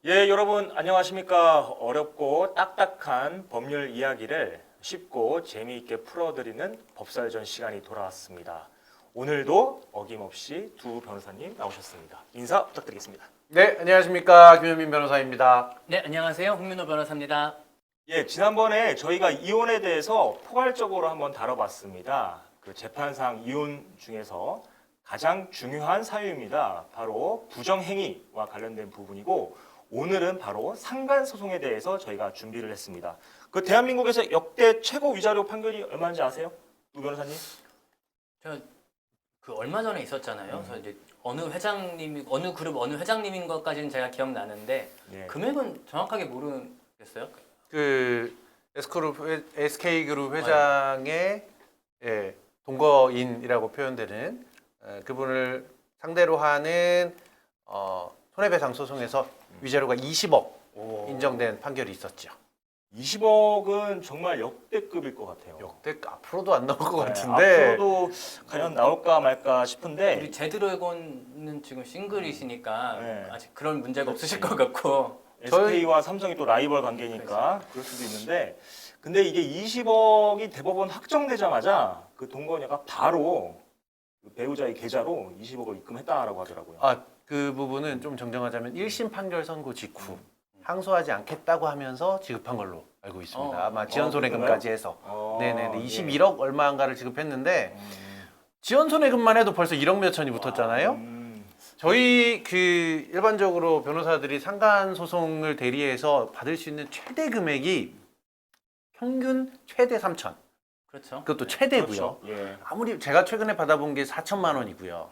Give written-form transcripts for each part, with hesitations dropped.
예, 여러분 안녕하십니까? 어렵고 딱딱한 법률 이야기를 쉽고 재미있게 풀어드리는 법살전 시간이 돌아왔습니다. 오늘도 어김없이 두 변호사님 나오셨습니다. 인사 부탁드리겠습니다. 네, 안녕하십니까. 김현민 변호사입니다. 네, 안녕하세요. 홍민호 변호사입니다. 예, 지난번에 저희가 이혼에 대해서 포괄적으로 한번 다뤄봤습니다. 그 재판상 이혼 중에서 가장 중요한 사유입니다. 바로 부정행위와 관련된 부분이고 오늘은 바로 상간소송에 대해서 저희가 준비를 했습니다. 그 대한민국에서 역대 최고 위자료 판결이 얼마인지 아세요? 두 변호사님? 저 그 얼마 전에 있었잖아요. 그래서 이제 어느 회장님이 어느 그룹 어느 회장님인 것까지는 제가 기억나는데 예. 금액은 정확하게 모르겠어요. 그 SK그룹 회장의 동거인이라고 표현되는 그분을 상대로 하는 손해배상 소송에서 위자료가 20억 인정된 판결이 있었죠. 20억은 정말 역대급일 것 같아요. 역대 앞으로도 안 나올 것 네, 같은데. 앞으로도 과연 나올까 말까 싶은데 우리 제드래곤은 지금 싱글이시니까 네. 아직 그런 문제가 그렇지. 없으실 것 같고. SK와 삼성이 또 라이벌 관계니까 그럴 수도 있는데 근데 이게 20억이 대법원 확정되자마자 그 동거녀가 바로 그 배우자의 계좌로 20억을 입금했다라고 하더라고요. 그 부분은 좀 정정하자면 1심 판결 선고 직후 항소하지 않겠다고 하면서 지급한 걸로 알고 있습니다. 아마 지연손해금까지 해서. 네네. 21억 얼마인가를 지급했는데 지연손해금만 해도 벌써 1억 몇 천이 붙었잖아요. 저희 그 일반적으로 변호사들이 상간 소송을 대리해서 받을 수 있는 최대 금액이 평균 최대 3천. 그렇죠. 그것도 최대고요. 그렇죠. 예. 아무리 제가 최근에 받아본 게 4천만 원이고요.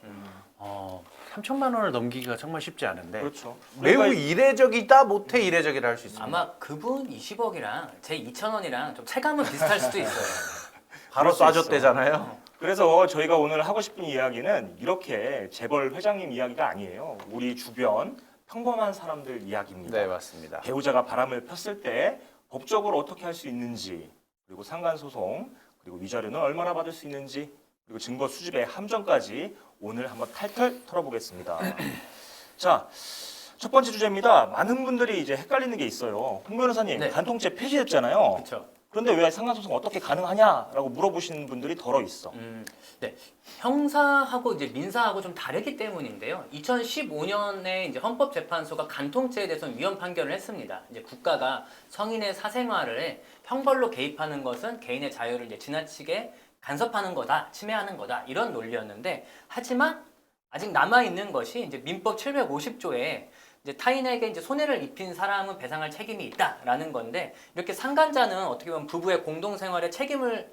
3천만 원을 넘기기가 정말 쉽지 않은데 그렇죠. 매우 그러니까 이례적이다 못해 이례적이라 할 수 있습니다. 아마 그분 20억이랑 제 2,000원이랑 좀 체감은 비슷할 수도 있어요. 바로 그럴 수 쏴줬대잖아요. 그래서 저희가 오늘 하고 싶은 이야기는 이렇게 재벌 회장님 이야기가 아니에요. 우리 주변 평범한 사람들 이야기입니다. 네, 맞습니다. 배우자가 바람을 폈을 때 법적으로 어떻게 할 수 있는지, 그리고 상간소송, 그리고 위자료는 얼마나 받을 수 있는지, 그리고 증거 수집의 함정까지 오늘 한번 탈탈 털어보겠습니다. 자, 첫 번째 주제입니다. 많은 분들이 이제 헷갈리는 게 있어요. 홍 변호사님, 네. 간통죄 폐지됐잖아요. 그렇죠. 그런데 왜 상간소송 어떻게 가능하냐라고 물어보시는 분들이 덜어 있어. 네. 형사하고 이제 민사하고 좀 다르기 때문인데요. 2015년에 이제 헌법재판소가 간통죄에 대해서는 위헌 판결을 했습니다. 이제 국가가 성인의 사생활을 형벌로 개입하는 것은 개인의 자유를 이제 지나치게 간섭하는 거다, 침해하는 거다 이런 논리였는데 하지만 아직 남아 있는 것이 이제 민법 750조에 이제 타인에게 이제 손해를 입힌 사람은 배상할 책임이 있다라는 건데 이렇게 상간자는 어떻게 보면 부부의 공동생활의 책임을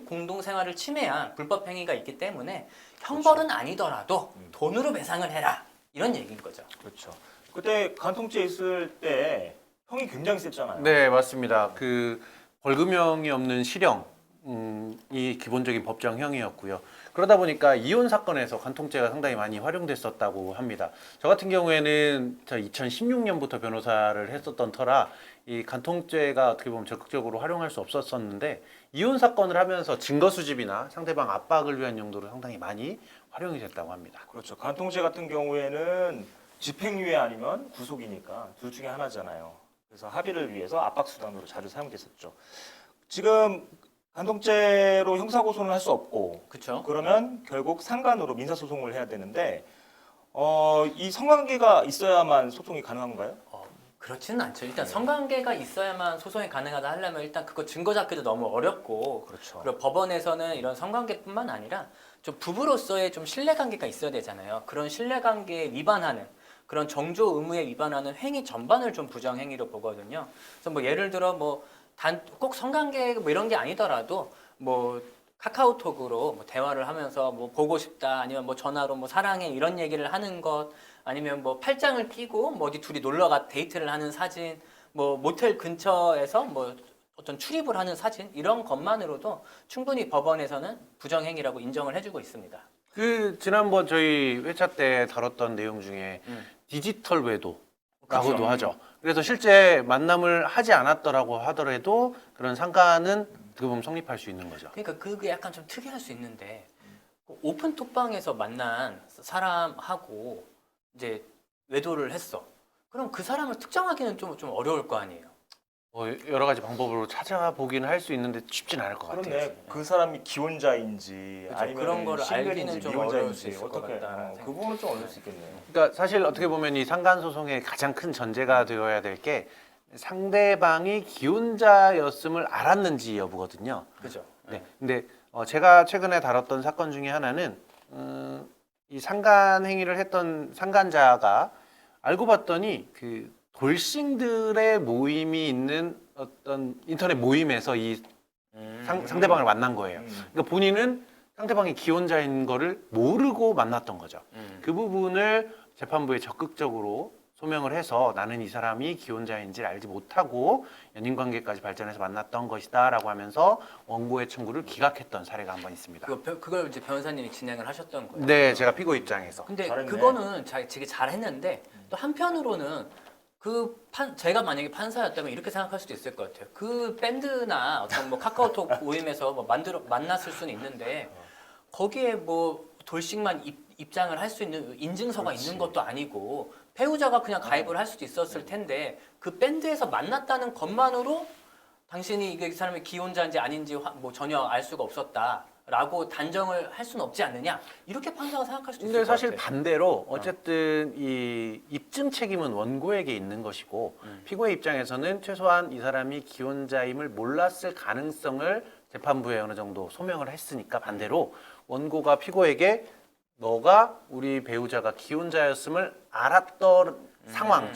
공동생활을 침해한 불법 행위가 있기 때문에 형벌은 아니더라도 돈으로 배상을 해라 이런 얘기인 거죠. 그렇죠. 그때 간통죄 있을 때 형이 굉장히 셌잖아요. 네, 맞습니다. 그 벌금형이 없는 실형 이 기본적인 법정형이었고요. 그러다 보니까 이혼 사건에서 간통죄가 상당히 많이 활용됐었다고 합니다. 저 같은 경우에는 2016년부터 변호사를 했었던 터라 이 간통죄가 어떻게 보면 적극적으로 활용할 수 없었었는데 이혼 사건을 하면서 증거 수집이나 상대방 압박을 위한 용도로 상당히 많이 활용이 됐다고 합니다. 그렇죠. 간통죄 같은 경우에는 집행유예 아니면 구속이니까 둘 중에 하나잖아요. 그래서 합의를 위해서 압박수단으로 자주 사용됐었죠. 지금 간통죄로 형사고소는 할 수 없고 그렇죠. 그러면 결국 상간으로 민사소송을 해야 되는데 이 성관계가 있어야만 소송이 가능한가요? 그렇지는 않죠. 일단 성관계가 있어야만 소송이 가능하다 하려면 일단 그거 증거 잡기도 너무 어렵고 그렇죠. 그리고 법원에서는 이런 성관계뿐만 아니라 좀 부부로서의 좀 신뢰관계가 있어야 되잖아요. 그런 신뢰관계에 위반하는 그런 정조 의무에 위반하는 행위 전반을 좀 부정행위로 보거든요. 그래서 뭐 예를 들어 뭐 꼭 성관계 뭐 이런 게 아니더라도 뭐 카카오톡으로 뭐 대화를 하면서 뭐 보고 싶다 아니면 뭐 전화로 뭐 사랑해 이런 얘기를 하는 것 아니면 뭐 팔짱을 끼고 뭐 어디 둘이 놀러가 데이트를 하는 사진 뭐 모텔 근처에서 뭐 어떤 출입을 하는 사진 이런 것만으로도 충분히 법원에서는 부정행위라고 인정을 해주고 있습니다. 그 지난번 저희 회차 때 다뤘던 내용 중에 디지털 외도라고도 그렇죠. 하죠. 그래서 실제 만남을 하지 않았더라고 하더라도 그런 상가는 어떻게 보면 성립할 수 있는 거죠. 그러니까 그게 약간 좀 특이할 수 있는데 오픈톡방에서 만난 사람하고 이제 외도를 했어. 그럼 그 사람을 특정하기는 좀 어려울 거 아니에요. 여러 가지 방법으로 찾아보기는 할 수 있는데 쉽진 않을 것 같아요. 그런데 그 사람이 기혼자인지 그죠. 아니면 그런 거를 알기는 싱글인지 좀 어려울 수 미혼자인지 있을 것 어떻게 같다는 그 생각이 부분은 좀 어려울 수 있겠네요. 그러니까 사실 어떻게 보면 이 상간 소송의 가장 큰 전제가 되어야 될 게 상대방이 기혼자였음을 알았는지 여부거든요. 그죠. 네. 근데 제가 최근에 다뤘던 사건 중에 하나는 이 상간 행위를 했던 상간자가 알고 봤더니 그 돌싱들의 모임이 있는 어떤 인터넷 모임에서 이 상대방을 만난 거예요. 그러니까 본인은 상대방이 기혼자인 거를 모르고 만났던 거죠. 그 부분을 재판부에 적극적으로 소명을 해서 나는 이 사람이 기혼자인지를 알지 못하고 연인 관계까지 발전해서 만났던 것이다라고 하면서 원고의 청구를 기각했던 사례가 한 번 있습니다. 그걸 이제 변호사님이 진행을 하셨던 거예요. 네, 제가 피고 입장에서. 근데 잘했네. 그거는 되게 잘했는데 또 한편으로는 제가 만약에 판사였다면 이렇게 생각할 수도 있을 것 같아요. 그 밴드나 어떤 뭐 카카오톡 모임에서 뭐 만났을 수는 있는데 거기에 뭐 돌싱만 입장을 할 수 있는 인증서가 그렇지. 있는 것도 아니고 배우자가 그냥 가입을 할 수도 있었을 텐데 그 밴드에서 만났다는 것만으로 당신이 이게 사람이 기혼자인지 아닌지 뭐 전혀 알 수가 없었다라고 단정을 할 수는 없지 않느냐 이렇게 판사가 생각할 수도 있을 근데 것 사실 같아요. 반대로 어쨌든 이 입증 책임은 원고에게 있는 것이고 피고의 입장에서는 최소한 이 사람이 기혼자임을 몰랐을 가능성을 재판부에 어느 정도 소명을 했으니까 반대로 원고가 피고에게 너가 우리 배우자가 기혼자였음을 알았던 상황,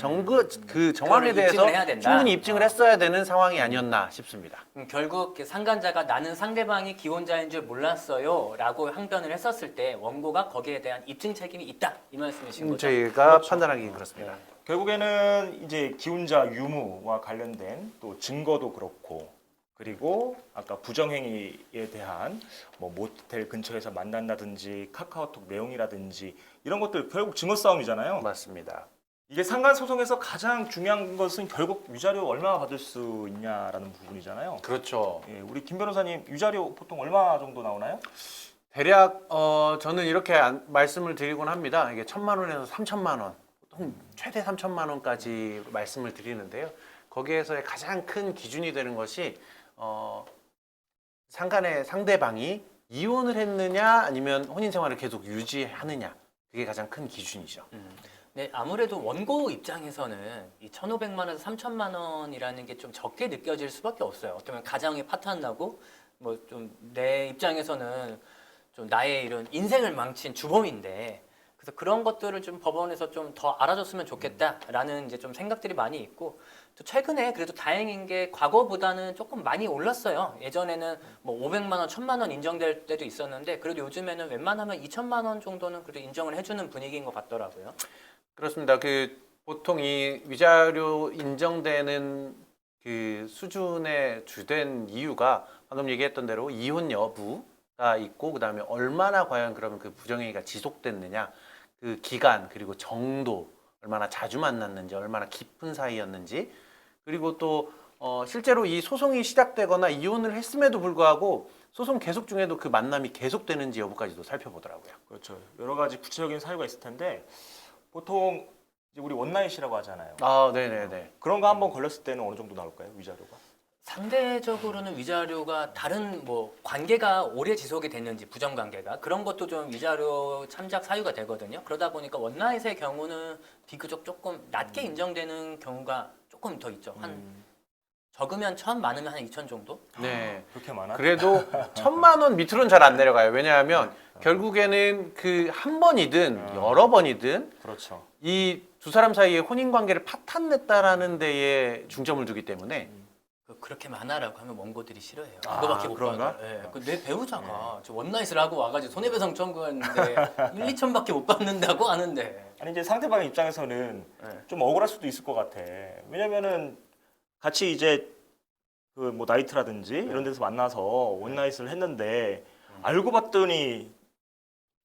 그 정황에 그걸 대해서 입증을 해야 된다. 충분히 입증을 했어야 되는 상황이 아니었나 싶습니다. 결국 상간자가 나는 상대방이 기혼자인 줄 몰랐어요 라고 항변을 했었을 때 원고가 거기에 대한 입증 책임이 있다 이 말씀이신 거죠? 저희가 판단하기는 그렇습니다. 결국에는 이제 기혼자 유무와 관련된 또 증거도 그렇고 그리고 아까 부정행위에 대한 뭐 모텔 근처에서 만난다든지 카카오톡 내용이라든지 이런 것들 결국 증거 싸움이잖아요. 맞습니다. 이게 상간 소송에서 가장 중요한 것은 결국 위자료 얼마 받을 수 있냐라는 부분이잖아요. 그렇죠. 예, 우리 김 변호사님 위자료 보통 얼마 정도 나오나요? 대략 저는 이렇게 말씀을 드리곤 합니다. 이게 1,000만 원에서 3,000만 원, 보통 최대 3,000만 원까지 말씀을 드리는데요. 거기에서의 가장 큰 기준이 되는 것이 상간의 상대방이 이혼을 했느냐 아니면 혼인 생활을 계속 유지하느냐 그게 가장 큰 기준이죠. 네, 아무래도 원고 입장에서는 이 1,500만 원에서 3,000만 원이라는 게 좀 적게 느껴질 수밖에 없어요. 어떻게 보면 가정이 파탄나고 뭐 좀 내 입장에서는 좀 나의 이런 인생을 망친 주범인데 그래서 그런 것들을 좀 법원에서 좀 더 알아줬으면 좋겠다라는 이제 좀 생각들이 많이 있고 또 최근에 그래도 다행인 게 과거보다는 조금 많이 올랐어요. 예전에는 뭐 500만 원, 1,000만 원 인정될 때도 있었는데 그래도 요즘에는 웬만하면 2,000만 원 정도는 그래도 인정을 해주는 분위기인 것 같더라고요. 그렇습니다. 보통 이 위자료 인정되는 그 수준의 주된 이유가 방금 얘기했던 대로 이혼 여부가 있고 그다음에 얼마나 과연 그러면 그 부정행위가 지속됐느냐 그 기간 그리고 정도 얼마나 자주 만났는지 얼마나 깊은 사이였는지 그리고 또 실제로 이 소송이 시작되거나 이혼을 했음에도 불구하고 소송 계속 중에도 그 만남이 계속되는지 여부까지도 살펴보더라고요. 그렇죠. 여러 가지 구체적인 사유가 있을 텐데 보통 이제 우리 원나잇이라고 하잖아요. 아, 네네네. 그런 거 한번 걸렸을 때는 어느 정도 나올까요? 위자료가? 상대적으로는 위자료가 다른 뭐 관계가 오래 지속이 됐는지 부정 관계가 그런 것도 좀 위자료 참작 사유가 되거든요. 그러다 보니까 원나잇의 경우는 비교적 조금 낮게 인정되는 경우가 조금 더 있죠. 한 적으면 1,000, 많으면 한 2,000 정도? 네. 그렇게 많아? 그래도 1,000만 원 밑으로는 잘 안 내려가요. 왜냐하면 결국에는 그 한 번이든 여러 번이든 그렇죠. 이 두 사람 사이의 혼인 관계를 파탄냈다라는 데에 중점을 두기 때문에 그렇게 많아라고 하면 원고들이 싫어해요. 아, 그거밖에 못 그런가? 받아요. 예. 내 배우자가 저 원나잇을 하고 와가지고 손해배상 청구했는데 1, 2천밖에 못 받는다고 하는데. 아니 이제 상대방 입장에서는 좀 억울할 수도 있을 것 같아. 왜냐면은 같이 이제 그 뭐 나이트라든지 이런 데서 만나서 원나잇을 했는데 알고 봤더니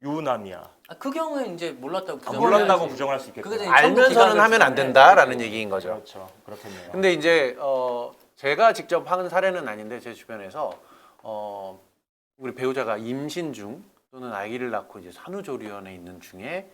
유부남이야. 그 경우에 이제 몰랐다고 부정을 몰랐다고 해야지. 부정할 수 있겠구나. 그게 알면서는 하면 안 된다라는 네. 얘기인 거죠. 그렇죠. 그렇겠네요. 근데 이제 제가 직접 한 사례는 아닌데 제 주변에서 우리 배우자가 임신 중 또는 아기를 낳고 이제 산후조리원에 있는 중에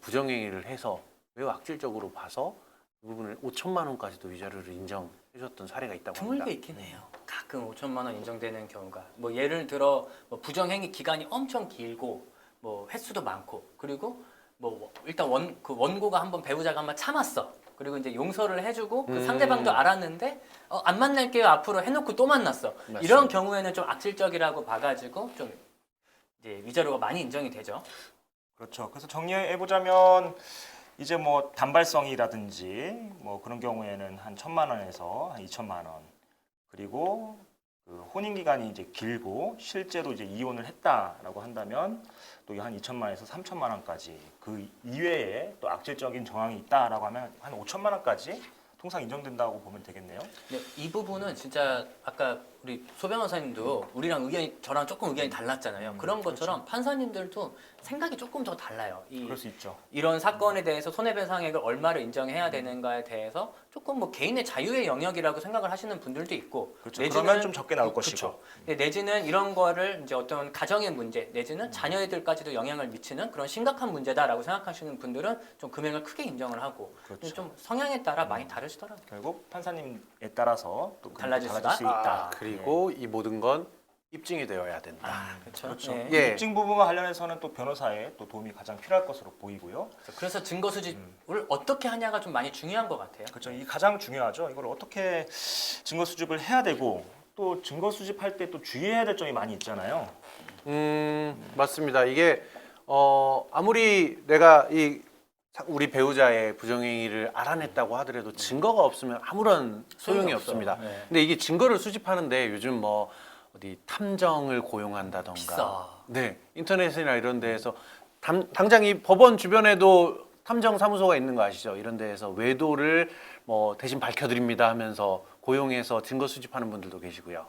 부정행위를 해서 매우 악질적으로 봐서 그 부분을 5천만 원까지도 위자료를 인정해줬던 사례가 있다고 합니다. 드물게 있긴 해요. 가끔 5천만 원 인정되는 경우가 뭐 예를 들어 뭐 부정행위 기간이 엄청 길고 뭐 횟수도 많고 그리고 뭐 일단 그 원고가 한번 배우자가 한번 참았어. 그리고 이제 용서를 해주고 그 상대방도 알았는데 안 만날게요 앞으로 해놓고 또 만났어. 맞습니다. 이런 경우에는 좀 악질적이라고 봐가지고 좀 이제 위자료가 많이 인정이 되죠. 그렇죠. 그래서 정리해 보자면 이제 뭐 단발성이라든지 뭐 그런 경우에는 한 1,000만 원에서 한 2천만 원. 그리고 그 혼인 기간이 이제 길고 실제로 이제 이혼을 했다라고 한다면 또 한 2천만 원에서 3천만 원까지 그 이외에 또 악질적인 정황이 있다라고 하면 한 5천만 원까지 통상 인정된다고 보면 되겠네요. 근데 이 부분은 진짜 아까 우리 소 변호사님도 우리랑 저랑 조금 의견이 달랐잖아요. 그런 것처럼 판사님들도 생각이 조금 더 달라요. 그럴 수 있죠. 이런 사건에 대해서 손해배상액을 얼마를 인정해야 되는가에 대해서 조금 뭐 개인의 자유의 영역이라고 생각을 하시는 분들도 있고, 그렇죠. 그러면 좀 적게 나올 것이고. 그렇죠. 내지는 이런 거를 이제 어떤 가정의 문제 내지는 자녀애들까지도 영향을 미치는 그런 심각한 문제다라고 생각하시는 분들은 좀 금액을 크게 인정을 하고, 그렇죠. 좀 성향에 따라 많이 다르시더라고요. 결국 판사님에 따라서 또 달라질 수 수가 있다. 그리고 이 모든 건 입증이 되어야 된다. 그렇죠. 그렇죠. 네. 예. 입증 부분과 관련해서는 또 변호사의 또 도움이 가장 필요할 것으로 보이고요. 그래서 증거 수집을 어떻게 하냐가 좀 많이 중요한 것 같아요. 그렇죠. 이 가장 중요하죠. 이걸 어떻게 증거 수집을 해야 되고 또 증거 수집할 때 또 주의해야 될 점이 많이 있잖아요. 맞습니다. 이게 아무리 내가 우리 배우자의 부정행위를 알아냈다고 하더라도 증거가 없으면 아무런 소용이 없습니다. 네. 근데 이게 증거를 수집하는데 요즘 뭐 어디 탐정을 고용한다던가, 비싸. 네, 인터넷이나 이런 데에서 당장 이 법원 주변에도 탐정 사무소가 있는 거 아시죠? 이런 데에서 외도를 뭐 대신 밝혀드립니다 하면서 고용해서 증거 수집하는 분들도 계시고요.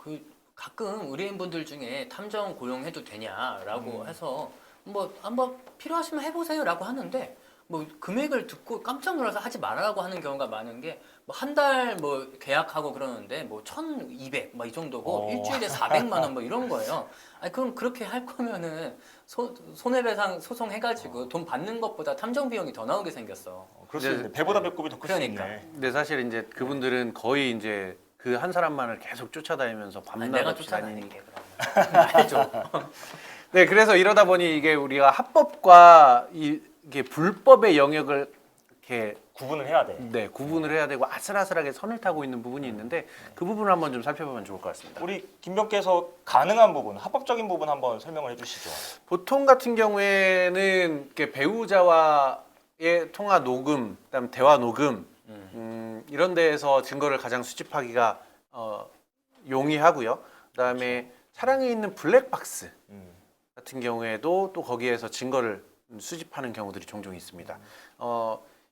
가끔 의뢰인분들 중에 탐정 고용해도 되냐라고 해서 뭐 한번 필요하시면 해보세요라고 하는데, 뭐 금액을 듣고 깜짝 놀라서 하지 말라고 하는 경우가 많은 게, 뭐 한 달 뭐 계약하고 그러는데 뭐 1,200 막 이 정도고 일주일에 400만 원 뭐 이런 거예요. 아니 그럼 그렇게 할 거면은 손해배상 소송 해가지고 돈 받는 것보다 탐정 비용이 더 나오게 생겼어. 그럴 수 있네. 배보다 배꼽이 더 클 수 그러니까. 있네. 근데 사실 이제 그분들은 거의 이제 그 한 사람만을 계속 쫓아다니면서 아니, 밤낮 내가 없이 다니는. 쫓아다니게 그러면 말해줘. 네, 그래서 이러다 보니 이게 우리가 합법과 이게 불법의 영역을 이렇게 구분을 해야 돼. 네, 구분을 해야 되고 아슬아슬하게 선을 타고 있는 부분이 있는데 그 부분을 한번 좀 살펴보면 좋을 것 같습니다. 우리 김병께서 가능한 부분, 합법적인 부분 한번 설명을 해주시죠. 보통 같은 경우에는 이렇게 배우자와의 통화 녹음, 그다음 대화 녹음 이런 데에서 증거를 가장 수집하기가 용이하고요. 그다음에 차량에 있는 블랙박스 같은 경우에도 또 거기에서 증거를 수집하는 경우들이 종종 있습니다.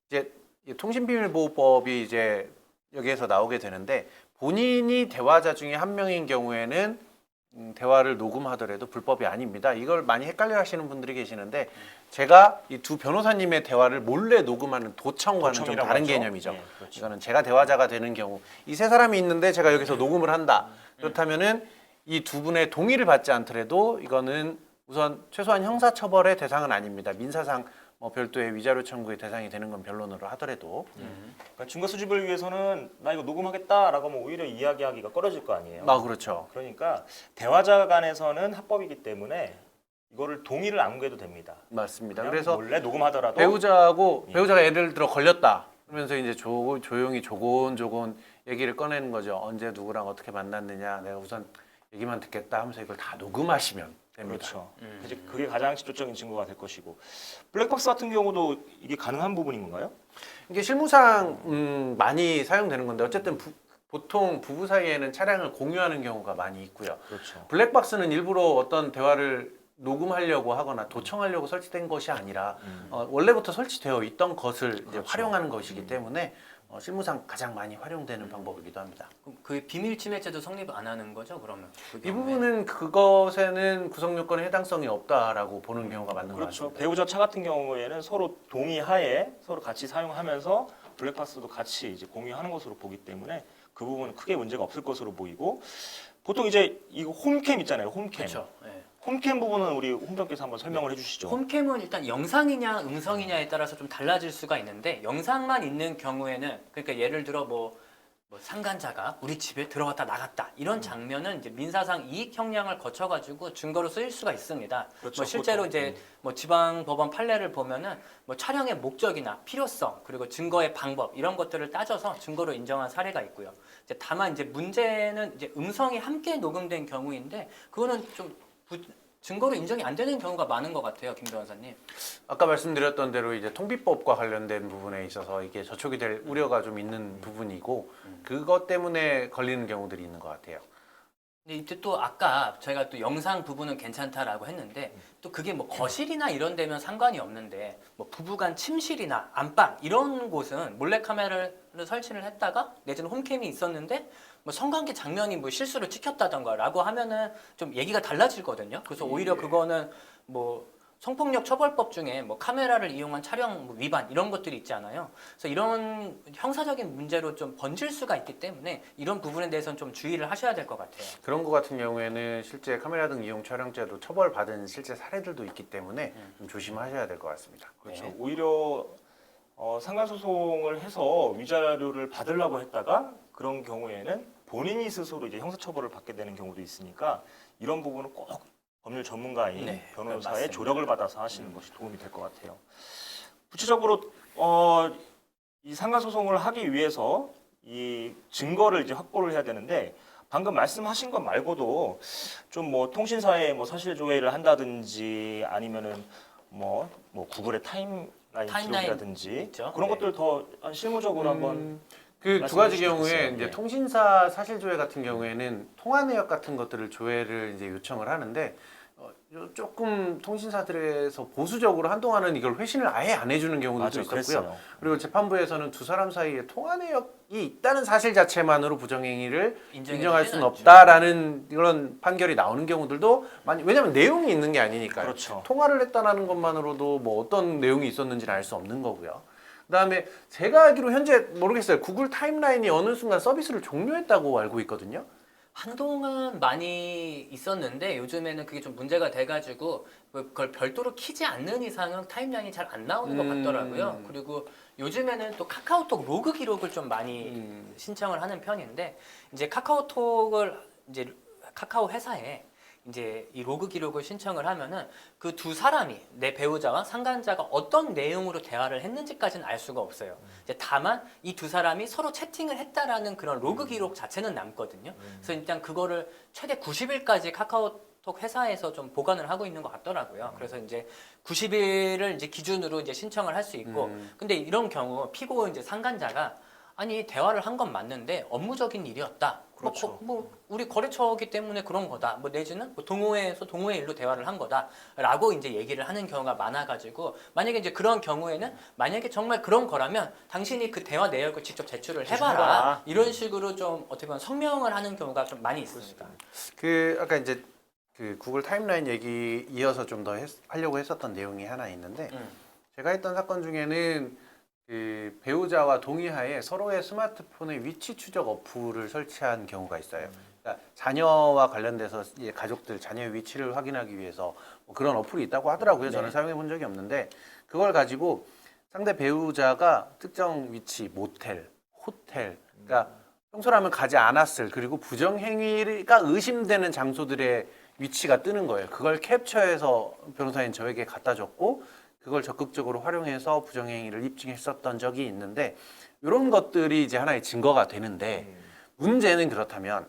이제 이 통신비밀보호법이 이제 여기에서 나오게 되는데, 본인이 대화자 중에 한 명인 경우에는 대화를 녹음하더라도 불법이 아닙니다. 이걸 많이 헷갈려 하시는 분들이 계시는데, 제가 이 두 변호사님의 대화를 몰래 녹음하는 도청과는 좀 도청이라고 다른 하죠. 개념이죠. 네, 그렇죠. 이거는 제가 대화자가 되는 경우, 이 세 사람이 있는데 제가 여기서 녹음을 한다. 그렇다면은 이 두 분의 동의를 받지 않더라도 이거는 우선 최소한 형사처벌의 대상은 아닙니다. 민사상 뭐 별도의 위자료 청구의 대상이 되는 건 변론으로 하더라도. 그러니까 증거 수집을 위해서는 나 이거 녹음하겠다라고 하면 오히려 이야기하기가 꺼려질 거 아니에요. 그렇죠. 그러니까 대화자 간에서는 합법이기 때문에 이거를 동의를 안 구해도 됩니다. 맞습니다. 그냥 그래서 몰래 녹음하더라도 배우자가 예를 들어 걸렸다. 그러면서 이제 조용히 조곤조곤 얘기를 꺼내는 거죠. 언제 누구랑 어떻게 만났느냐. 내가 우선 얘기만 듣겠다 하면서 이걸 다 녹음하시면 됩니다. 그렇죠. 이제 그게 가장 직접적인 증거가 될 것이고, 블랙박스 같은 경우도 이게 가능한 부분인 건가요? 이게 실무상 많이 사용되는 건데 어쨌든 보통 부부 사이에는 차량을 공유하는 경우가 많이 있고요. 그렇죠. 블랙박스는 일부러 어떤 대화를 녹음하려고 하거나 도청하려고 설치된 것이 아니라 원래부터 설치되어 있던 것을 이제 활용하는 것이기 때문에 실무상 가장 많이 활용되는 방법이기도 합니다. 그럼 그 비밀 침해죄도 성립 안 하는 거죠? 그러면 그 이 경우에? 부분은 그것에는 구성 요건에 해당성이 없다라고 보는 경우가 맞는 것 그렇죠. 같습니다. 배우자 차 같은 경우에는 서로 동의하에 서로 같이 사용하면서 블랙박스도 같이 이제 공유하는 것으로 보기 때문에 그 부분은 크게 문제가 없을 것으로 보이고, 보통 이제 이거 홈캠 있잖아요. 홈캠. 그렇죠. 네. 홈캠 부분은 우리 홍정께서 한번 설명을 해주시죠. 홈캠은 일단 영상이냐 음성이냐에 따라서 좀 달라질 수가 있는데 영상만 있는 경우에는 그러니까 예를 들어 뭐 상간자가 우리 집에 들어갔다 나갔다 이런 장면은 이제 민사상 이익 형량을 거쳐가지고 증거로 쓰일 수가 있습니다. 그렇죠, 뭐 실제로 보통. 이제 뭐 지방법원 판례를 보면은 뭐 촬영의 목적이나 필요성 그리고 증거의 방법 이런 것들을 따져서 증거로 인정한 사례가 있고요. 이제 다만 이제 문제는 이제 음성이 함께 녹음된 경우인데 그거는 좀 증거로 인정이 안 되는 경우가 많은 것 같아요, 김 변호사님. 아까 말씀드렸던 대로 이제 통비법과 관련된 부분에 있어서 이게 저촉이 될 우려가 좀 있는 부분이고 그것 때문에 걸리는 경우들이 있는 것 같아요. 근데 이때 또 아까 저희가 또 영상 부분은 괜찮다라고 했는데 또 그게 뭐 거실이나 이런 데면 상관이 없는데 뭐 부부간 침실이나 안방 이런 곳은 몰래카메라를 설치를 했다가 내지는 홈캠이 있었는데 뭐 성관계 장면이 뭐 실수로 찍혔다던가라고 하면은 좀 얘기가 달라지거든요. 그래서 오히려 그거는 뭐 성폭력 처벌법 중에 뭐 카메라를 이용한 촬영 뭐 위반 이런 것들이 있잖아요. 그래서 이런 형사적인 문제로 좀 번질 수가 있기 때문에 이런 부분에 대해서는 좀 주의를 하셔야 될 것 같아요. 그런 것 같은 경우에는 실제 카메라 등 이용 촬영죄도 처벌받은 실제 사례들도 있기 때문에 좀 조심하셔야 될 것 같습니다. 그렇죠. 네. 오히려 상간소송을 해서 위자료를 받으려고 했다가 그런 경우에는 본인이 스스로 이제 형사처벌을 받게 되는 경우도 있으니까 이런 부분은 꼭 법률 전문가인 네, 변호사의 맞습니다. 조력을 받아서 하시는 것이 도움이 될 것 같아요. 구체적으로 이 상간소송을 하기 위해서 이 증거를 이제 확보를 해야 되는데 방금 말씀하신 것 말고도 좀 뭐 통신사에 뭐 사실 조회를 한다든지 아니면은 뭐 구글의 타임라인 기록이라든지 있죠. 그런 네. 것들 더 실무적으로 한번 그 두 말씀해 가지 주시면 경우에 좋겠어요. 이제 예. 통신사 사실 조회 같은 경우에는 통화 내역 같은 것들을 조회를 이제 요청을 하는데 조금 통신사들에서 보수적으로 한동안은 이걸 회신을 아예 안 해주는 경우들도 있었고요. 그랬어요. 그리고 재판부에서는 두 사람 사이에 통화 내역이 있다는 사실 자체만으로 부정행위를 인정할 수는 않죠. 없다라는 그런 판결이 나오는 경우들도 많이 왜냐하면 내용이 있는 게 아니니까요. 그렇죠. 통화를 했다는 것만으로도 뭐 어떤 내용이 있었는지는 알 수 없는 거고요. 그다음에 제가 알기로 현재 모르겠어요. 구글 타임라인이 어느 순간 서비스를 종료했다고 알고 있거든요. 한동안 많이 있었는데 요즘에는 그게 좀 문제가 돼가지고 그걸 별도로 키지 않는 이상은 타임라인이 잘 안 나오는 것 같더라고요. 그리고 요즘에는 또 카카오톡 로그 기록을 좀 많이 신청을 하는 편인데 이제 카카오톡을 이제 카카오 회사에 이제 이 로그 기록을 신청을 하면은 그 두 사람이 내 배우자와 상간자가 어떤 내용으로 대화를 했는지까지는 알 수가 없어요. 이제 다만 이 두 사람이 서로 채팅을 했다라는 그런 로그 기록 자체는 남거든요. 그래서 일단 그거를 최대 90일까지 카카오톡 회사에서 좀 보관을 하고 있는 것 같더라고요. 그래서 이제 90일을 이제 기준으로 이제 신청을 할 수 있고, 근데 이런 경우 피고 이제 상간자가 아니 대화를 한 건 맞는데 업무적인 일이었다. 그렇죠. 뭐 우리 거래처이기 때문에 그런 거다. 뭐 내지는 뭐 동호회에서 동호회 일로 대화를 한 거다라고 이제 얘기를 하는 경우가 많아가지고 만약에 이제 그런 경우에는 만약에 정말 그런 거라면 당신이 그 대화 내역을 직접 제출을 해봐라. 해봐라. 이런 식으로 좀 어떻게 보면 성명을 하는 경우가 좀 많이 있습니다. 그 아까 이제 그 구글 타임라인 얘기 이어서 좀 더 하려고 했었던 내용이 하나 있는데 제가 했던 사건 중에는 그 배우자와 동의하에 서로의 스마트폰에 위치 추적 어플을 설치한 경우가 있어요. 그러니까 자녀와 관련돼서 이제 가족들 자녀의 위치를 확인하기 위해서 뭐 그런 어플이 있다고 하더라고요. 저는 네. 사용해 본 적이 없는데 그걸 가지고 상대 배우자가 특정 위치, 모텔, 호텔, 그러니까 평소라면 가지 않았을 그리고 부정행위가 의심되는 장소들의 위치가 뜨는 거예요. 그걸 캡처해서 변호사인 저에게 갖다 줬고 그걸 적극적으로 활용해서 부정행위를 입증했었던 적이 있는데 이런 것들이 이제 하나의 증거가 되는데 문제는 그렇다면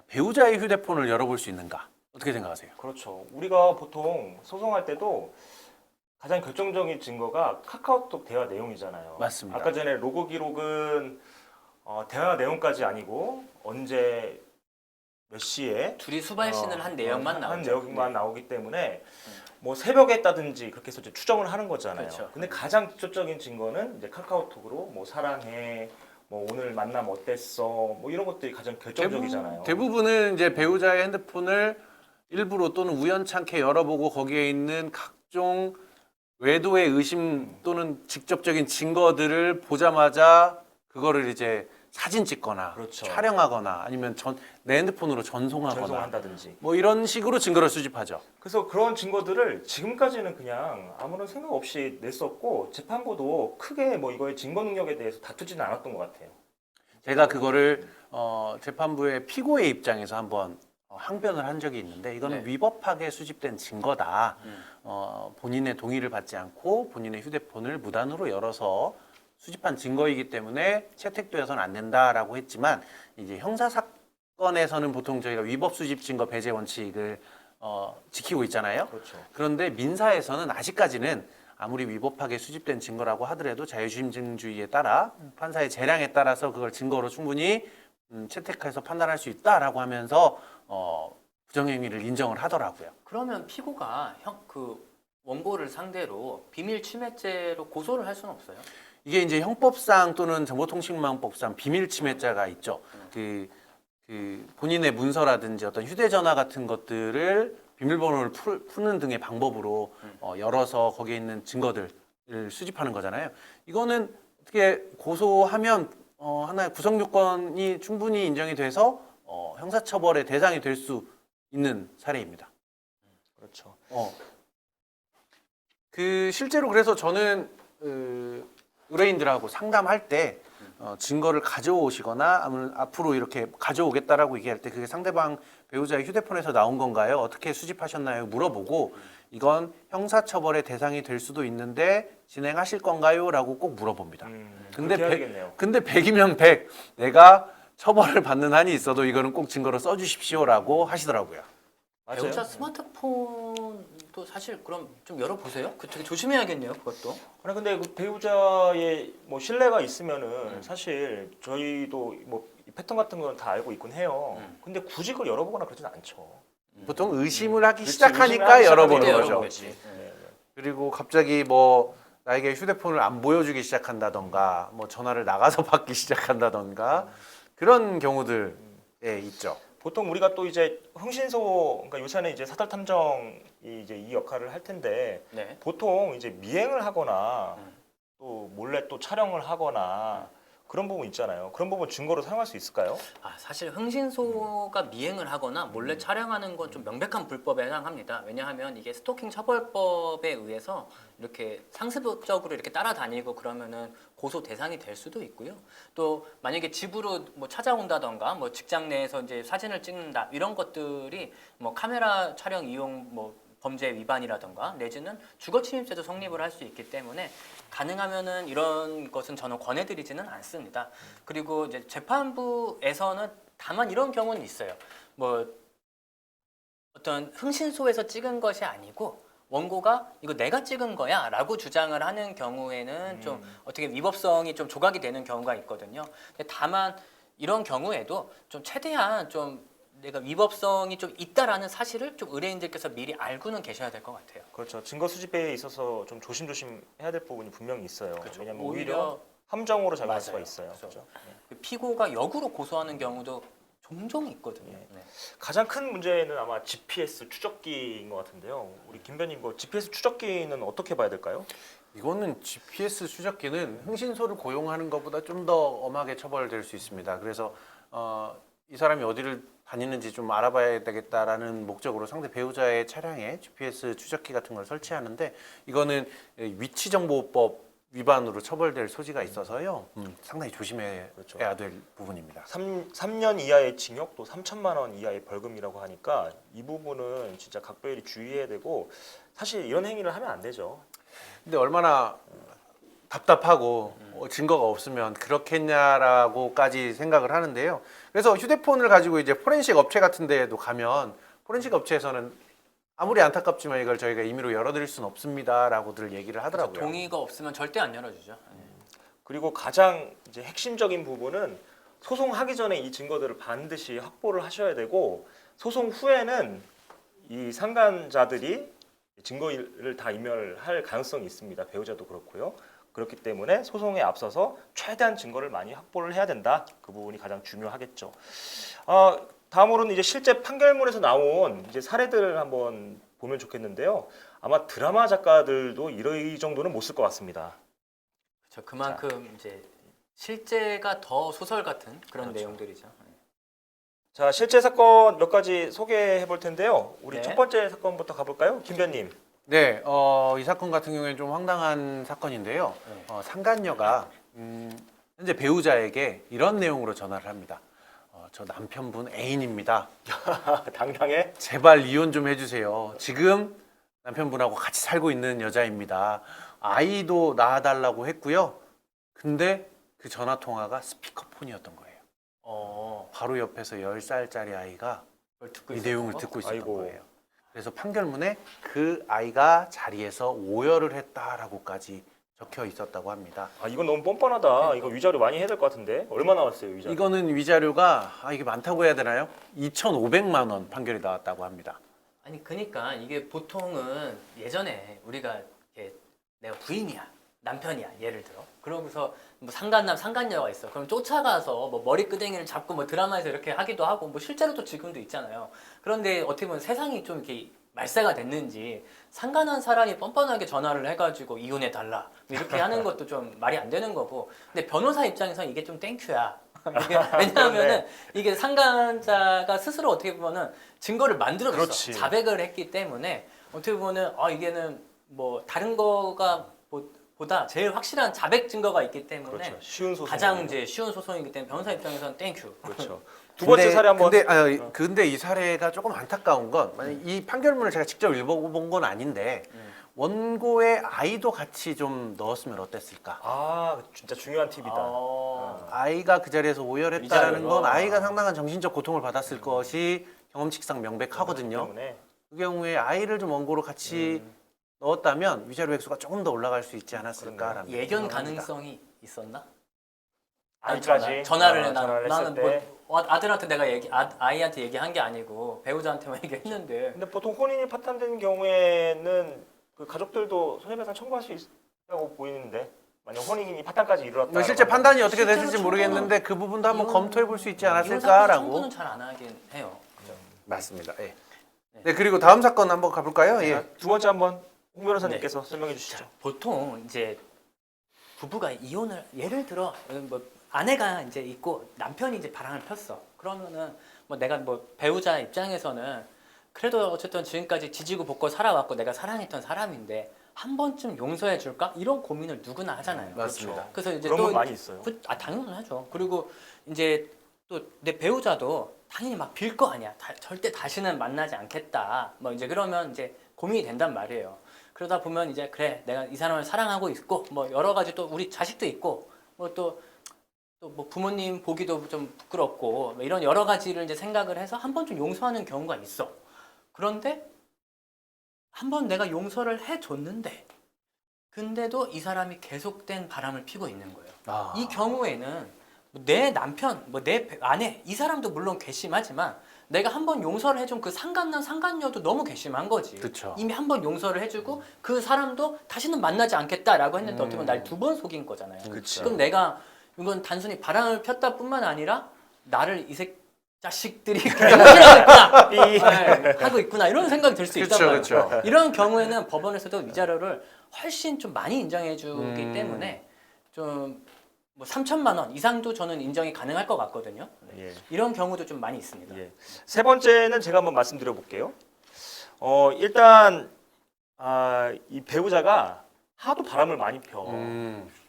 배우자의 휴대폰을 열어볼 수 있는가? 어떻게 생각하세요? 그렇죠. 우리가 보통 소송할 때도 가장 결정적인 증거가 카카오톡 대화 내용이잖아요. 맞습니다. 아까 전에 로그 기록은 대화 내용까지 아니고 언제 몇 시에 둘이 수발신을 한 내용만 한 나오죠. 내용만 나오기 때문에 뭐 새벽에 했다든지 그렇게 해서 이제 추정을 하는 거잖아요. 그렇죠. 근데 가장 직접적인 증거는 이제 카카오톡으로 뭐 사랑해, 뭐 오늘 만남 어땠어, 뭐 이런 것들이 가장 결정적이잖아요. 대부분은 이제 배우자의 핸드폰을 일부러 또는 우연찮게 열어보고 거기에 있는 각종 외도의 의심 또는 직접적인 증거들을 보자마자 그거를 이제 사진 찍거나 그렇죠. 촬영하거나 아니면 내 핸드폰으로 전송하거나 전송한다든지. 뭐 이런 식으로 증거를 수집하죠. 그래서 그런 증거들을 지금까지는 그냥 아무런 생각 없이 냈었고 재판부도 크게 뭐 이거의 증거 능력에 대해서 다투지는 않았던 것 같아요. 제가 그거를 재판부의 피고의 입장에서 한번 항변을 한 적이 있는데 이거는 네. 위법하게 수집된 증거다. 음. 본인의 동의를 받지 않고 본인의 휴대폰을 무단으로 열어서 수집한 증거이기 때문에 채택되어서는 안 된다라고 했지만 이제 형사 사건에서는 보통 저희가 위법 수집 증거 배제 원칙을 지키고 있잖아요. 그렇죠. 그런데 민사에서는 아직까지는 아무리 위법하게 수집된 증거라고 하더라도 자유심증주의에 따라 판사의 재량에 따라서 그걸 증거로 충분히 채택해서 판단할 수 있다라고 하면서 부정행위를 인정을 하더라고요. 그러면 피고가 그 원고를 상대로 비밀 침해죄로 고소를 할 수는 없어요? 이게 이제 형법상 또는 정보통신망법상 비밀 침해자가 있죠. 그 본인의 문서라든지 어떤 휴대전화 같은 것들을 비밀번호를 푸는 등의 방법으로 열어서 거기에 있는 증거들을 수집하는 거잖아요. 이거는 어떻게 고소하면 하나의 구성 요건이 충분히 인정이 돼서 형사처벌의 대상이 될 수 있는 사례입니다. 그렇죠. 실제로 그래서 저는 의뢰인들하고 상담할 때 증거를 가져오시거나 아니면 앞으로 이렇게 가져오겠다라고 얘기할 때 그게 상대방 배우자의 휴대폰에서 나온 건가요? 어떻게 수집하셨나요? 물어보고 이건 형사처벌의 대상이 될 수도 있는데 진행하실 건가요? 라고 꼭 물어봅니다. 근데 그렇게 해야 되겠네요. 근데 100이면 100 내가 처벌을 받는 한이 있어도 이거는 꼭 증거로 써주십시오라고 하시더라고요. 맞아요. 배우자 스마트폰도 사실 그럼 좀 열어보세요? 그 되게 조심해야겠네요, 그것도. 아니 근데 그 배우자의 뭐 신뢰가 있으면은 사실 저희도 뭐 이 패턴 같은 건 다 알고 있곤 해요. 근데 굳이 그걸 열어보거나 그러진 않죠. 보통 의심을 하기 그렇지, 시작하니까 의심을 열어보는 하기 거죠. 열어보겠지. 네. 네. 그리고 갑자기 뭐 나에게 휴대폰을 안 보여주기 시작한다던가 뭐 전화를 나가서 받기 시작한다던가 그런 경우들에 있죠. 보통 우리가 또 이제 흥신소, 그러니까 요새는 이제 사설 탐정이 이제 이 역할을 할 텐데 네. 보통 이제 미행을 하거나 또 몰래 또 촬영을 하거나 그런 부분 있잖아요. 그런 부분 증거로 사용할 수 있을까요? 사실 흥신소가 미행을 하거나 몰래 촬영하는 건 좀 명백한 불법에 해당합니다. 왜냐하면 이게 스토킹 처벌법에 의해서 이렇게 상습적으로 이렇게 따라다니고 그러면은 고소 대상이 될 수도 있고요. 또 만약에 집으로 뭐 찾아온다던가 뭐 직장 내에서 이제 사진을 찍는다 이런 것들이 뭐 카메라 촬영 이용 뭐 범죄 위반이라던가 내지는 주거침입죄도 성립을 할 수 있기 때문에 가능하면은 이런 것은 저는 권해드리지는 않습니다. 그리고 이제 재판부에서는 다만 이런 경우는 있어요. 뭐 어떤 흥신소에서 찍은 것이 아니고 원고가 이거 내가 찍은 거야 라고 주장을 하는 경우에는 좀 어떻게 위법성이 좀 조각이 되는 경우가 있거든요. 근데 다만 이런 경우에도 좀 최대한 좀 내가 위법성이 좀 있다라는 사실을 좀 의뢰인들께서 미리 알고는 계셔야 될 것 같아요. 그렇죠. 증거 수집에 있어서 좀 조심조심 해야 될 부분이 분명히 있어요. 그렇죠. 왜냐하면 오히려 함정으로 작용할 수가 맞아요. 있어요. 그렇죠. 그렇죠? 네. 그 피고가 역으로 고소하는 경우도 종종 있거든요. 네. 가장 큰 문제는 아마 GPS 추적기인 것 같은데요. 우리 김변님, 뭐 GPS 추적기는 어떻게 봐야 될까요? 이거는 GPS 추적기는 흥신소를 고용하는 것보다 좀 더 엄하게 처벌될 수 있습니다. 그래서 이 사람이 어디를 다니는지 좀 알아봐야 되겠다라는 목적으로 상대 배우자의 차량에 GPS 추적기 같은 걸 설치하는데 이거는 위치정보법 위반으로 처벌될 소지가 있어서요. 상당히 조심해야 그렇죠. 될 부분입니다. 3년 이하의 징역 또 3천만 원 이하의 벌금이라고 하니까 이 부분은 진짜 각별히 주의해야 되고 사실 이런 행위를 하면 안 되죠. 근데 얼마나 답답하고 증거가 없으면 그렇겠냐라고까지 생각을 하는데요. 그래서 휴대폰을 가지고 이제 포렌식 업체 같은 데에도 가면 포렌식 업체에서는 아무리 안타깝지만 이걸 저희가 임의로 열어드릴 수는 없습니다라고들 얘기를 하더라고요. 동의가 없으면 절대 안 열어주죠. 그리고 가장 이제 핵심적인 부분은 소송하기 전에 이 증거들을 반드시 확보를 하셔야 되고 소송 후에는 이 상간자들이 증거를 다 인멸할 가능성이 있습니다. 배우자도 그렇고요. 그렇기 때문에 소송에 앞서서 최대한 증거를 많이 확보를 해야 된다. 그 부분이 가장 중요하겠죠. 다음으로는 이제 실제 판결문에서 나온 이제 사례들을 한번 보면 좋겠는데요. 아마 드라마 작가들도 이 정도는 못 쓸 것 같습니다. 그렇죠. 그만큼 이제 실제가 더 소설 같은 그런 그렇죠. 내용들이죠. 자, 실제 사건 몇 가지 소개해 볼 텐데요. 우리 네. 첫 번째 사건부터 가볼까요? 김변님. 네, 이 사건 같은 경우에는 좀 황당한 사건인데요. 네. 상간녀가 현재 배우자에게 이런 내용으로 전화를 합니다. 저 남편분 애인입니다. 당당해? 제발 이혼 좀 해주세요. 지금 남편분하고 같이 살고 있는 여자입니다. 아이도 낳아달라고 했고요. 근데 그 전화 통화가 스피커폰이었던 거예요. 바로 옆에서 10살짜리 아이가 그걸 듣고 이 있었던 내용을 거? 듣고 있었던 아이고. 거예요. 그래서 판결문에 그 아이가 자리에서 오열을 했다라고까지 적혀 있었다고 합니다. 아, 이건 너무 뻔뻔하다. 이거 위자료 많이 해야 될 것 같은데. 얼마 나왔어요, 위자료? 이거는 위자료가 이게 많다고 해야 되나요? 2,500만 원 판결이 나왔다고 합니다. 아니 그러니까 이게 보통은 예전에 우리가 이렇게 내가 부인이야 남편이야 예를 들어 그러고서 뭐 상간남 상간녀가 있어 그럼 쫓아가서 뭐 머리끄댕이를 잡고 뭐 드라마에서 이렇게 하기도 하고 뭐 실제로도 지금도 있잖아요. 그런데 어떻게 보면 세상이 좀 이렇게 말세가 됐는지 상간한 사람이 뻔뻔하게 전화를 해가지고 이혼해 달라 이렇게 하는 것도 좀 말이 안 되는 거고 근데 변호사 입장에서는 이게 좀 땡큐야. 왜냐하면은 이게 상간자가 스스로 어떻게 보면은 증거를 만들어줬어. 그렇지. 자백을 했기 때문에 어떻게 보면은 이게는 뭐 다른 거가 보다 제일 확실한 자백 증거가 있기 때문에 그렇죠. 쉬운 소송. 가장 이제 쉬운 소송이기 때문에 변호사 입장에서는 땡큐. 그렇죠. 두 번째 사례 한번. 근데 이 사례가 조금 안타까운 건 만약 이 판결문을 제가 직접 읽어본 건 아닌데 원고의 아이도 같이 좀 넣었으면 어땠을까? 아, 진짜 중요한 팁이다. 아이가 그 자리에서 오열했다라는 위자료로. 건 아이가 상당한 정신적 고통을 받았을 것이 경험칙상 명백하거든요. 때문에. 그 경우에 아이를 좀 원고로 같이 넣었다면 위자료 액수가 조금 더 올라갈 수 있지 않았을까라는 예견 생각합니다. 가능성이 있었나? 아이까지 전화를 전화를 했을 나는 때. 뭐 아들한테 내가 아이한테 얘기한 게 아니고 배우자한테만 얘기했는데 근데 보통 혼인이 파탄된 경우에는 그 가족들도 손해배상 청구할 수 있다고 보이는데 만약 혼인이 파탄까지 이르렀다. 뭐 실제 판단이 어떻게 실제로 됐을지 청구는- 모르겠는데 그 부분도 한번 이혼- 검토해 볼 수 있지 이혼 사건 않았을까라고. 청구는 잘 안 하긴 해요. 맞습니다. 예. 네, 그리고 다음 사건 한번 가볼까요? 예. 자, 두 번째 한번 홍 변호사님께서 설명해 주시죠. 보통 이제 부부가 이혼을 예를 들어 뭐 아내가 이제 있고 남편이 이제 바람을 폈어. 그러면은 뭐 내가 뭐 배우자 입장에서는 그래도 어쨌든 지금까지 지지고 볶고 살아왔고 내가 사랑했던 사람인데 한 번쯤 용서해 줄까? 이런 고민을 누구나 하잖아요. 맞습니다. 그래서 이제 그런 또 분 많이 있어요. 당연하죠. 그리고 이제 또 내 배우자도 당연히 막 빌 거 아니야. 절대 다시는 만나지 않겠다. 뭐 이제 그러면 이제 고민이 된단 말이에요. 그러다 보면 이제 그래 내가 이 사람을 사랑하고 있고 뭐 여러 가지 또 우리 자식도 있고 뭐 또 뭐 부모님 보기도 좀 부끄럽고 뭐 이런 여러 가지를 이제 생각을 해서 한 번쯤 용서하는 경우가 있어. 그런데 한 번 내가 용서를 해줬는데 근데도 이 사람이 계속된 바람을 피고 있는 거예요. 아. 이 경우에는 내 남편, 뭐 내 아내 이 사람도 물론 괘씸하지만 내가 한 번 용서를 해준 그 상간남 상간녀도 너무 괘씸한 거지. 그쵸. 이미 한 번 용서를 해주고 그 사람도 다시는 만나지 않겠다라고 했는데 어떻게 보면 날 두 번 속인 거잖아요. 그치. 그럼 내가 이건 단순히 바람을 폈다뿐만 아니라 나를 자식들이 영실하고 있구나 네, 하고 있구나 이런 생각이 들 수 있단 그쵸, 말이에요. 그쵸. 이런 경우에는 법원에서도 위자료를 훨씬 좀 많이 인정해주기 때문에 좀 뭐 3천만 원 이상도 저는 인정이 가능할 것 같거든요. 예. 이런 경우도 좀 많이 있습니다. 예. 세 번째는 제가 한번 말씀드려 볼게요. 일단 이 배우자가 하도 바람을 많이 펴.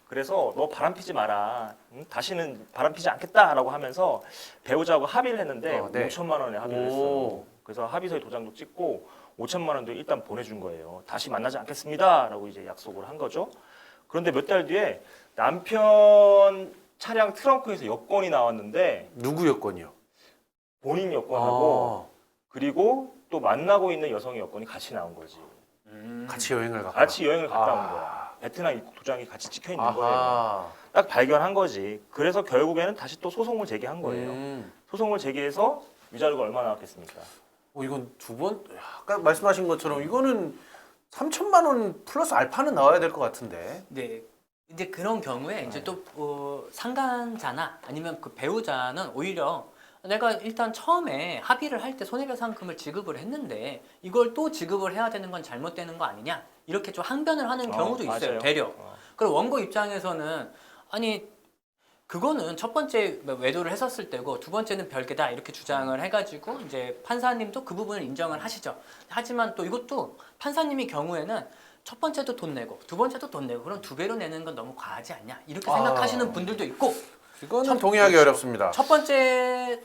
그래서 너 바람 피지 마라. 다시는 바람 피지 않겠다라고 하면서 배우자하고 합의를 했는데 네. 5천만 원에 합의를 오. 했어요. 그래서 합의서에 도장도 찍고 5천만 원도 일단 보내준 거예요. 다시 만나지 않겠습니다라고 이제 약속을 한 거죠. 그런데 몇 달 뒤에 남편 차량 트렁크에서 여권이 나왔는데 누구 여건이요? 본인 여권하고 그리고 또 만나고 있는 여성의 여권이 같이 나온 거지. 같이 여행을 갔다. 같이 여행을 갔다 아. 온 거야. 베트남 입국 도장이 같이 찍혀 있는 아하. 거예요. 딱 발견한 거지. 그래서 결국에는 다시 또 소송을 제기한 거예요. 소송을 제기해서 위자료가 얼마 나왔겠습니까? 이건 두 번, 아까 말씀하신 것처럼 이거는 3천만 원 플러스 알파는 나와야 될 것 같은데. 네. 이제 그런 경우에 이제 또 상간자나 아니면 그 배우자는 오히려 내가 일단 처음에 합의를 할 때 손해배상금을 지급을 했는데 이걸 또 지급을 해야 되는 건 잘못되는 거 아니냐 이렇게 좀 항변을 하는 경우도 있어요. 맞아요. 되려. 그리고 원고 입장에서는 아니 그거는 첫 번째 외도를 했었을 때고 두 번째는 별개다 이렇게 주장을 해가지고 이제 판사님도 그 부분을 인정을 하시죠. 하지만 또 이것도 판사님의 경우에는 첫 번째도 돈 내고 두 번째도 돈 내고 그럼 두 배로 내는 건 너무 과하지 않냐 이렇게 생각하시는 분들도 있고 이거는 동의하기 어렵습니다. 첫 번째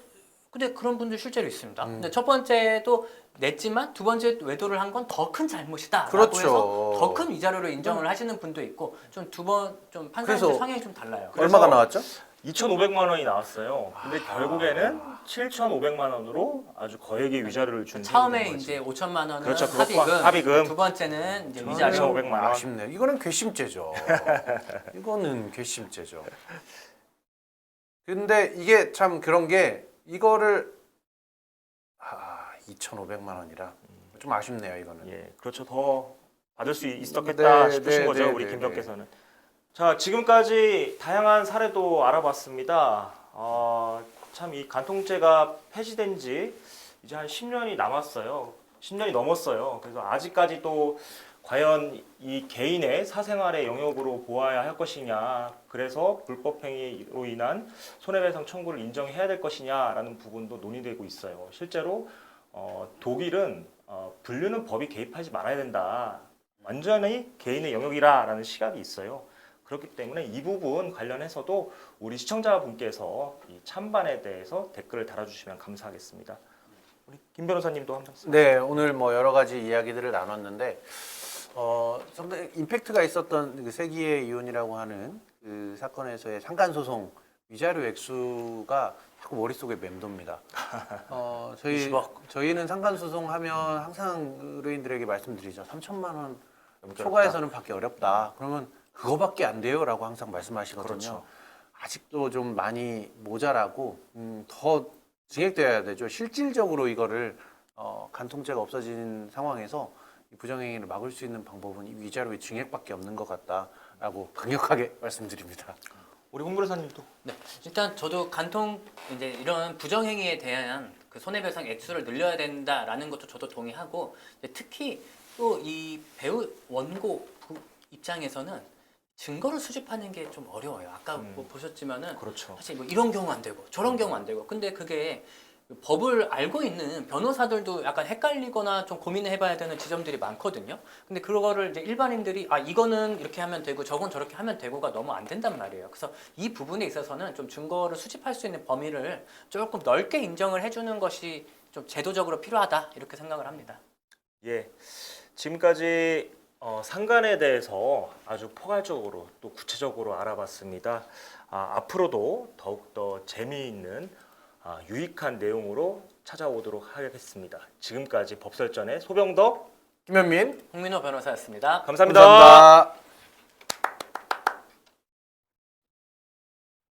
근데 그런 분들 실제로 있습니다. 근데 첫 번째도 냈지만 두 번째 외도를 한 건 더 큰 잘못이다라고 그렇죠. 해서 더 큰 위자료로 인정을 하시는 분도 있고 좀 판사님들 그래서 성향이 좀 달라요. 얼마가 나왔죠? 2,500만 원이 나왔어요. 근데 결국에는 7,500만 원으로 아주 거액의 위자료를 준 처음에 셈인 거지. 이제 5천만 원은 그렇죠. 그것과 합의금. 두 번째는 이제 저는 위자료. 2,500만 원. 아쉽네요. 이거는 괘씸죄죠. 이거는 괘씸죄죠. 근데 이게 참 그런 게 이거를 2,500만 원이라 좀 아쉽네요. 이거는. 예, 그렇죠. 더 받을 수 있었겠다 네, 싶으신 네, 거죠, 네, 우리 네, 김병께서는. 자, 지금까지 다양한 사례도 알아봤습니다. 참 이 간통죄가 폐지된 지 이제 한 10년이 남았어요. 10년이 넘었어요. 그래서 아직까지도 과연 이 개인의 사생활의 영역으로 보아야 할 것이냐, 그래서 불법행위로 인한 손해배상 청구를 인정해야 될 것이냐라는 부분도 논의되고 있어요. 실제로 독일은 분류는 법이 개입하지 말아야 된다. 완전히 개인의 영역이라는 시각이 있어요. 그렇기 때문에 이 부분 관련해서도 우리 시청자분께서 이 찬반에 대해서 댓글을 달아주시면 감사하겠습니다. 우리 김 변호사님도 한 말씀. 네, 오늘 뭐 여러 가지 이야기들을 나눴는데 상당히 임팩트가 있었던 그 세기의 이혼이라고 하는 그 사건에서의 상간 소송 위자료 액수가 자꾸 머릿속에 맴돕니다. 저희는 상간 소송하면 항상 의뢰인들에게 말씀드리죠. 3천만 원 초과해서는 받기 어렵다. 그러면 그거밖에 안 돼요라고 항상 말씀하시거든요. 그렇죠. 아직도 좀 많이 모자라고 더 증액돼야 되죠. 실질적으로 이거를 간통죄가 없어진 상황에서 이 부정행위를 막을 수 있는 방법은 이 위자료의 증액밖에 없는 것 같다라고 강력하게 말씀드립니다. 우리 홍 변호사님도. 네, 일단 저도 간통 이제 이런 부정행위에 대한 그 손해배상 액수를 늘려야 된다라는 것도 저도 동의하고 특히 또 이 배우 원고 입장에서는 증거를 수집하는 게 좀 어려워요. 아까 뭐 보셨지만은 그렇죠. 사실 뭐 이런 경우 안 되고 저런 경우 안 되고 근데 그게 법을 알고 있는 변호사들도 약간 헷갈리거나 좀 고민을 해봐야 되는 지점들이 많거든요. 근데 그거를 이제 일반인들이 이거는 이렇게 하면 되고 저건 저렇게 하면 되고가 너무 안 된단 말이에요. 그래서 이 부분에 있어서는 좀 증거를 수집할 수 있는 범위를 조금 넓게 인정을 해주는 것이 좀 제도적으로 필요하다 이렇게 생각을 합니다. 예, 지금까지 상간에 대해서 아주 포괄적으로 또 구체적으로 알아봤습니다. 앞으로도 더욱더 재미있는 유익한 내용으로 찾아오도록 하겠습니다. 지금까지 법설전의 소병덕, 김현민 홍민호 변호사였습니다. 감사합니다. 감사합니다.